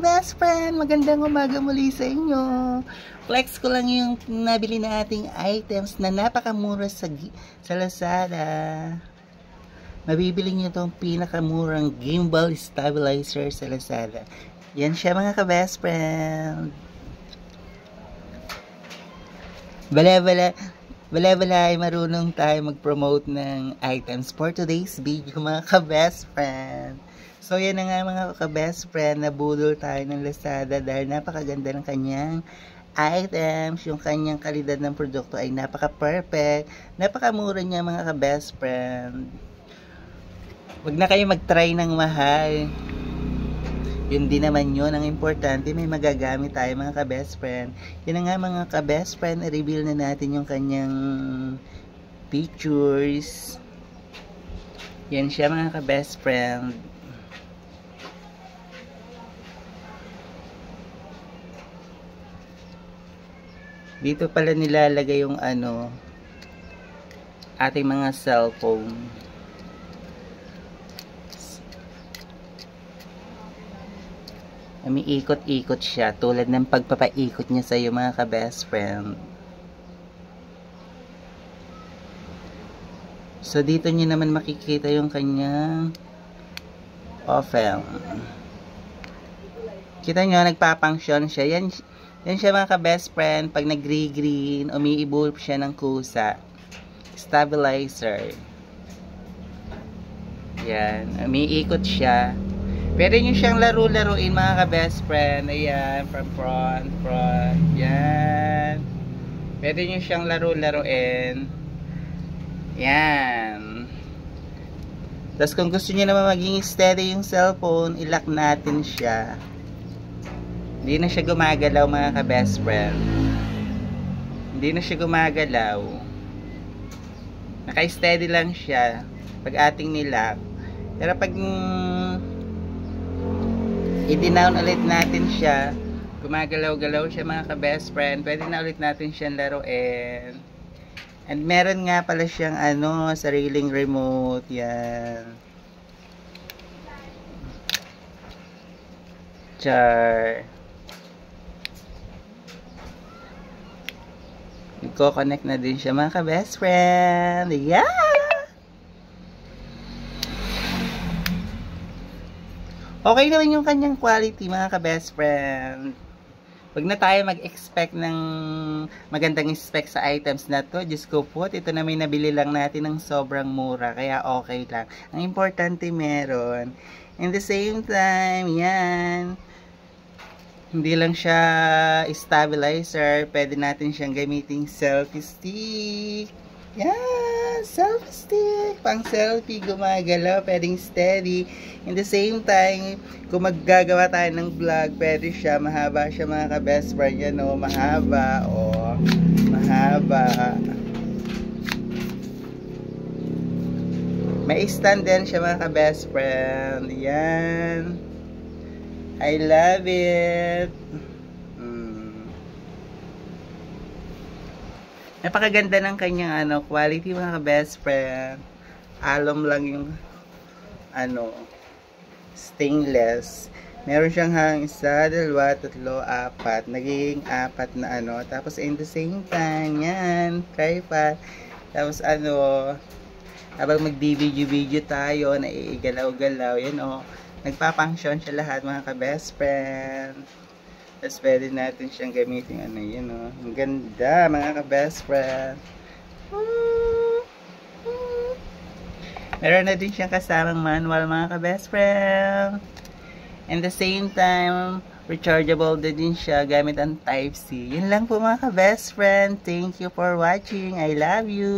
ka-best friend! Magandang umaga muli sa inyo. Flex ko lang yung nabili na ating items na napakamura sa Lazada. Mabibili nyo itong pinakamurang gimbal stabilizer sa Lazada. Yan siya mga ka-best friend. Bala ay marunong tayo mag-promote ng items for today's video mga ka-best friend. So yan na nga mga ka-best friend, nabudol tayo ng Lazada dahil napakaganda ng kanyang items. Yung kanyang kalidad ng produkto ay napaka-perfect. Napakamura niya mga ka-best friend. Huwag na kayo mag-try ng mahal. Yun din naman yun. Ang importante, may magagamit tayo mga ka-best friend. Yan na nga mga ka-best friend, i-reveal na natin yung kanyang pictures. Yan siya mga ka-best friend. Dito pala nilalagay yung ating mga cellphone. Umiikot-ikot siya tulad ng pagpapaikot niya sa iyo mga ka-best friend. So dito niyo naman makikita yung kanyang oven. Kita niyo nagpa-function siya. Yan siya mga ka-best friend. Pag nag-green, umiibo siya ng kusa. Stabilizer. Yan. Umiikot siya. Pwede nyo siyang laro-laruin mga ka-best friend. Ayan. From front. Yan. Pwede nyo siyang laro-laruin. Yan. Tapos kung gusto nyo naman maging steady yung cellphone, ilock natin siya. Hindi na siya gumagalaw mga ka-best friend. Hindi na siya gumagalaw. Naka-steady lang siya pag ating nilock. Pero pag i-down ulit natin siya, gumagalaw-galaw siya mga ka-best friend. Pwede na ulit natin siyang laruin. And meron nga pala siyang sariling remote. Yan. Char. Nagko-connect na din siya mga ka-best friend. Yeah! Okay naman yung kanyang quality mga ka-best friend. Huwag na tayo mag-expect ng magandang spec sa items na to. Diyos ko po, ito na may nabili lang natin ng sobrang mura. Kaya okay lang. Ang importante meron. In the same time, yan. Hindi lang siya stabilizer. Pwede natin siyang gamitin selfie stick. Yan! Selfie stick! Pang selfie, gumagalaw. Pwedeng steady. In the same time, kung maggagawa tayo ng vlog, pwede siya. Mahaba siya mga ka-best friend. Yan o, mahaba. O, mahaba. May stand din siya mga ka-best friend. Yan. I love it. Napakaganda ng kanyang quality mga ka-best friend. Alum lang yung stainless. Meron siyang hang 1, 2, 3, 4. Nagiging 4 na Tapos in the same time, yan. Tripod. Tapos habang mag-video tayo, naiigalaw-galaw. Yan nagpa-function siya lahat mga ka-best friend. Tapos pwede natin siyang gamitin yun ang ganda mga ka-best friend. Meron na din siyang kasamang manual mga ka-best friend. And the same time, rechargeable din siya gamit ang Type-C. Yun lang po mga ka-best friend. Thank you for watching. I love you.